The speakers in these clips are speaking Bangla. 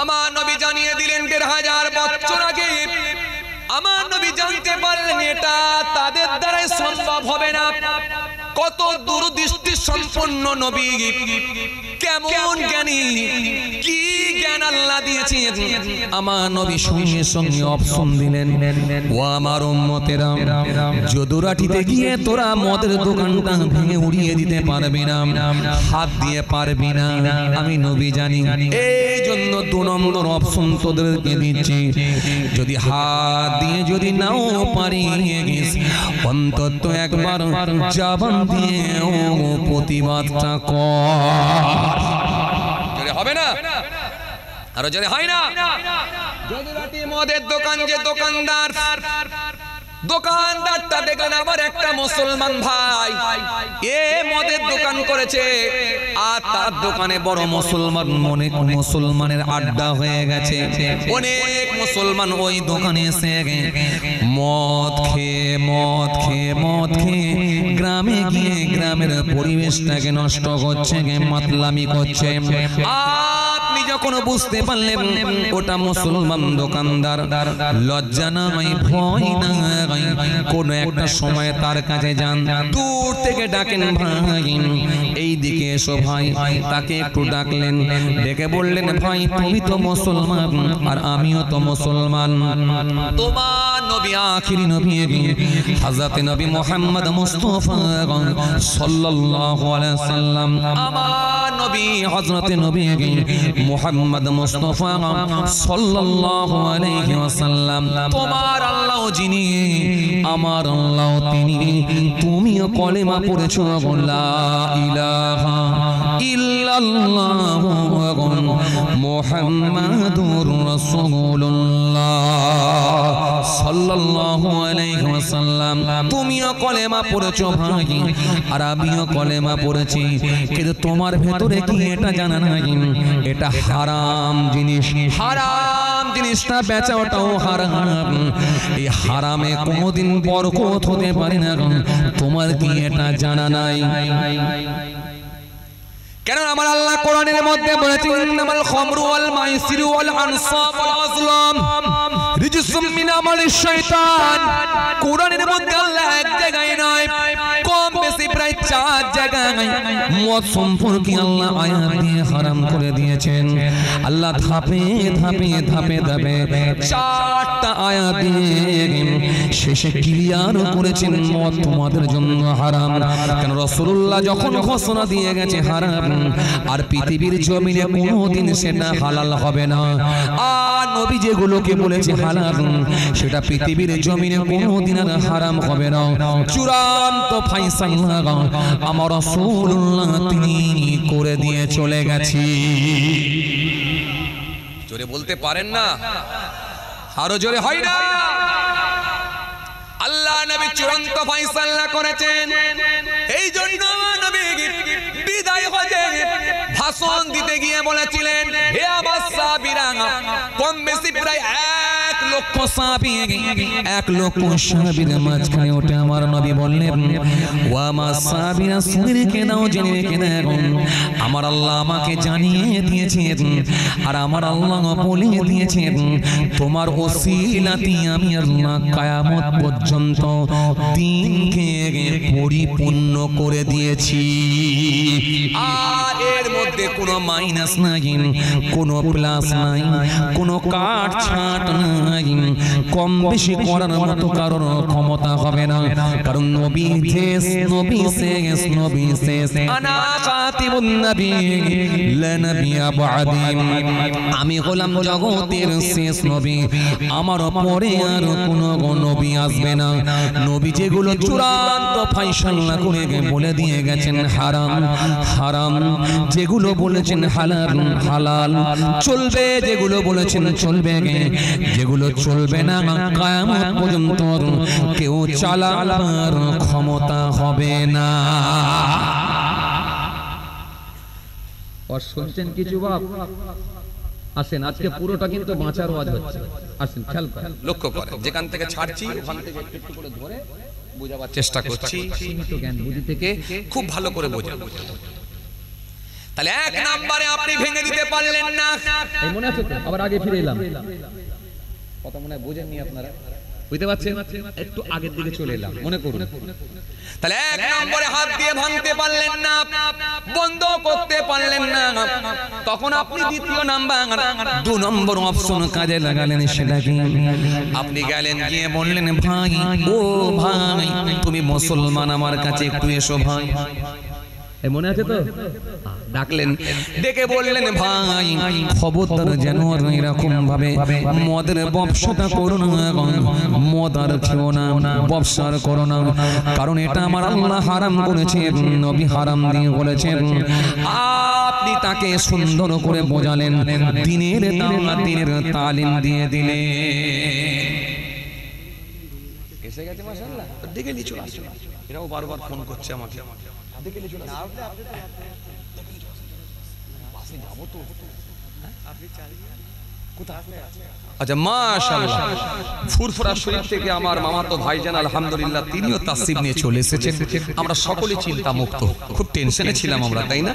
আমার নবী জানিয়ে দিলেন ১৫০০ বছর আগে আমার নবী জানতে পারলেন এটা তাদের দ্বারাই সম্ভব হবে না। কত দূরদৃষ্টি সম্পন্ন নবী, কেমন জ্ঞানী, কি জ্ঞান আল্লাহ দিয়েছেন। আমার নবী সঙ্গে সঙ্গে অপশন দিলেন, ও আমার উম্মতেরা, যদুরাটিতে গিয়ে তোরা মদের দোকানটা ভেঙে উড়িয়ে দিতে পারবি না, হাত দিয়ে পারবি না, আমি নবী জানি। এই জন্য ২ নম্বর অপশন তোদেরকে দিচ্ছি, যদি হাত দিয়ে যদি নাও পারি, অন্তত একবার জবান দিয়ে প্রতিবাদটা কর। হবে না? আরো যদি হয় না, যদুরাটি মদের দোকান, যে দোকানদারটা দেখলেন আবার একটা মুসলমান ভাই, এ মদের দোকান করেছে আর তার দোকানে বড় মুসলমান, অনেক মুসলমানের আড্ডা হয়ে গেছে। অনেক মুসলমান ওই দোকানে এসে মদ খেয়ে গ্রামে গিয়ে গ্রামের পরিবেশটাকে নষ্ট করছে, মাতলামি করছে। আপনি যখন বুঝতে পারলেন ওটা মুসলমান দোকানদার, লজ্জা নাই, ভয় নাই, কোন একটা সময় তার কাছে যান, দূর থেকে ডাকেন, ভাই এই দিকে এসো ভাই। তাকে একটু ডাকলেন, ডেকে বললেন, ভাই তুমি তো মুসলমান আর আমিও তো মুসলমান। তোমার নবী আখিরি নবী হযরত নবী মুহাম্মদ মুস্তাফা সাল্লাল্লাহু আলাইহি সাল্লাম, আমার নবী হযরত নবী মুহাম্মদ মুস্তাফা সাল্লাল্লাহু আলাইহি ওয়াসাল্লাম, তোমার আল্লাহ যিনি, আমার আল্লাহ তিনি। তুমিও কলেমা পড়েছো, লা ইলাহা ইল্লাল্লাহু মুহাম্মাদুর রাসূলুল্লাহ সাল্লাল্লাহু আলাইহি ওয়াসাল্লাম। তুমিও কলেমা পড়েছো ভাই, আর আমিও কলেমা পড়েছি, কিন্তু তোমার ভেতরে কি এটা জানা নাই এটা হারাম জিনিস, হারাম জিনিসটা বেচা ওটাও হারাম। এই হারামে কোনোদিন বরকত হতে পারে না, তোমার কি এটা জানা নাই? কেন আমার আল্লাহ কোরআনের মধ্যে বলেছেন, ইন্নামাল খামরু ওয়াল মাইসিরু ওয়াল আনসাব ওয়াল আজলাম রিজসুম মিন আমালিশ শাইতান। কোরআনের মধ্যে আল্লাহ এক জায়গায় নয়, কম বেশি প্রায় 4 জায়গায় মদ সম্পর্কে আল্লাহ আয়াত দিয়ে হারাম করে দিয়েছেন। আল্লাহ ধাপে ধাপে 4টা আয়াত দিয়ে শেষে ক্লিয়ার করেছেন মদ তোমাদের জন্য হারাম। কেন রাসূলুল্লাহ যখন ঘোষণা দিয়ে গেছে হারাম, আর পৃথিবীর জমিনে কোনোদিন সেটা হালাল হবে না। আর নবী যেগুলোকে বলেছে হালাল, সেটা পৃথিবীর জমিনে কোনোদিন আর হারাম হবে না। চূড়ান্ত ফায়সালা আমার রাসূলুল্লাহ তিনি করে দিয়ে চলে গেছে। জোরে বলতে পারেন না? আরো জোরে হয় না? আল্লাহ নবী চূড়ান্ত ফায়সালা করেছেন। এই জন্য নবী বিদায় হজে ভাষণ দিতে গিয়ে বলেছিলেন, হে আমার সাহাবীরা, কম বেশি প্রায় 1 লক্ষ সাহাবী, 1 লক্ষ সাহাবীর মাঝখানে ওঠে আমার নবী বললেন, ও আমার সাহাবীরা শুনে রেখে দাও, জেনে রেখে দাও, আমার আল্লাহ আমাকে জানিয়ে দিয়েছেন, আর আমার আল্লাহ বলে দিয়েছেন, তোমার ওসিলাতে আমি আল্লাহ কিয়ামত পর্যন্ত দিনকে পরিপূর্ণ করে দিয়েছি। আর এর মধ্যে কোনো মাইনাস নাই, কোনো প্লাস নাই, কোনো কাট ছাট নাই, কম বেশি করার মতো কারোর ক্ষমতা হবে না। কারণ নবী শেষ, নবী শেষ, নবী শেষ। আনা খাতিমুন নবী লা নবিয়্যা বা'দি, আমি হলাম জগতের শেষ নবী, আমার পরে আর কোনো নবী আসবে না। নবী যেগুলো চূড়ান্ত ফায়সালা করে বলে দিয়ে গেছেন হারাম হারাম, যেগুলো বলেছেন হালাল হালাল, চলবে যেগুলো বলেছেন চলবে, যেগুলো চলবে না কিয়ামত পর্যন্ত কেউ চালাবার ক্ষমতা হবে না। আর শুনছেন কিছু বাপ? আসেন, আজকে পুরোটা কিন্তু বাঁচার ওয়াজ হচ্ছে। আসেন, খেয়াল করেন, লক্ষ্য করেন, যেখান থেকে ছাড়ছি ওখান থেকে একটু করে ধরে বোঝাবার চেষ্টা করছি, সীমিত জ্ঞান বুদ্ধি থেকে খুব ভালো করে বোঝাবো। তাহলে এক নম্বরে আপনি ভেঙে দিতে পারলেন না। এই মনে আছে তো? আবার আগে ফিরে এলাম, কথা মনে হয় বোঝেননি আপনারা, বুঝতে পারছেন? একটু আগের দিকে চলে এলাম, মনে করুন। তাহলে এক নম্বরে হাত দিয়ে ভাঙতে পারলেন না, বন্ধ করতে পারলেন না, তখন আপনি দ্বিতীয় নাম্বার 2 নম্বর অপশন কাজে লাগালেন। সেটা কি? আপনি গেলেন গিয়ে বললেন, ভাই ও ভাই তুমি মুসলমান, আমার কাছে একটু এসো ভাই। এই মনে আছে তো? ডাকলেন, ডেকে বললেন, ভাই খবরদার যেন এরকম ভাবে মদের ব্যবসাটা করো না, মদ আর খেও না, ব্যবসা করো না, কারণ এটা আমার আল্লাহ হারাম করেছেন, নবী হারাম দিয়ে বলেছেন। আপনি তাকে সুন্দর করে বোঝালেন, দিনের তালিম দিয়ে দিলেন। এসে গেছে মাশাআল্লাহ, ডেকে নিয়ে চলে আসছে, এরাও বারবার ফোন করছে আমাকে, ডেকে নিয়ে চলে আসছে। আচ্ছা মাশাআল্লাহ, ফুরফুরা শরীফ থেকে আমার মামাতো ভাইজান আলহামদুলিল্লাহ তিনিও তাসরিফ নিয়ে চলে এসেছেন। আমরা সকলে চিন্তা মুক্ত, খুব টেনশনে ছিলাম আমরা, তাই না?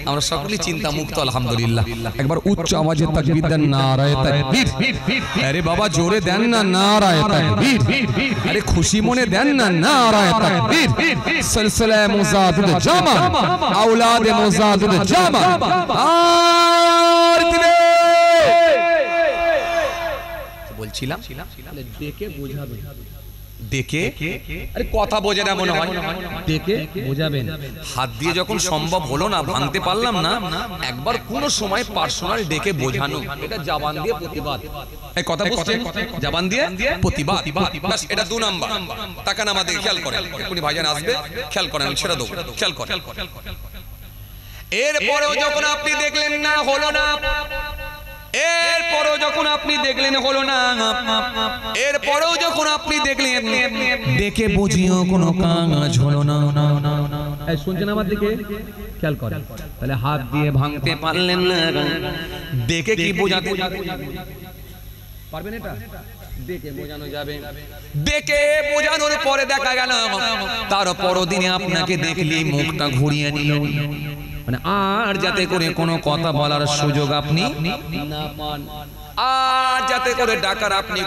আমরা সকলে চিন্তা মুক্ত আলহামদুলিল্লাহ। একবার উচ্চ আওয়াজে তাকবীর দেন, নারায়ে তাকবীর। আরে বাবা জোরে দেন না, নারায়ে তাকবীর। আরে খুশি মনে দেন না, নারায়ে তাকবীর। সিলসিলা মুজাহিদ জামা, আওলাদ মুজাহিদ জামা, আর দিবে বলছিলাম। ডেকে বোঝাবেন, ডেকে, আরে কথা বোঝে না মনে হয়, ডেকে বোঝাবেন। হাত দিয়ে যখন সম্ভব হলো না, ভাঙতে পারলাম না, একবার কোন সময় পার্সোনাল ডেকে বোঝানো, এটা জবান দিয়ে প্রতিবাদ। এই কথা বুঝছেন? জবান দিয়ে প্রতিবাদ, বাস এটা 2 নাম্বার। তাকান আমাদের, খেয়াল করেন, এক্ষুনি ভাইজান আসবে, খেয়াল করেন, ছেড়ে দেবো, খেয়াল করেন। এরপরেও যখন আপনি দেখলেন না হলো না, এরপরেও যখন আপনি দেখলেন হলো না, এরপরেও যখন আপনি দেখলেন দেখে বুঝিও কোনো কাজ হলো না, এই শুনছেন আমার দিকে? খেয়াল করেন। তাহলে হাত দিয়ে ভাঙতে পারলেন না, দেখে কি বোঝাতে পারবেন? এটা দেখে বোঝানো যাবে। দেখে বোঝানোর পরে দেখা গেল তার পরদিনে আপনাকে দেখলি মুখটা ঘুরিয়ে নিল, মানে আর যাতে করে কোনো কথা বলার সুযোগ আপনি না পান, আর যাতে করে ডাকার আপনি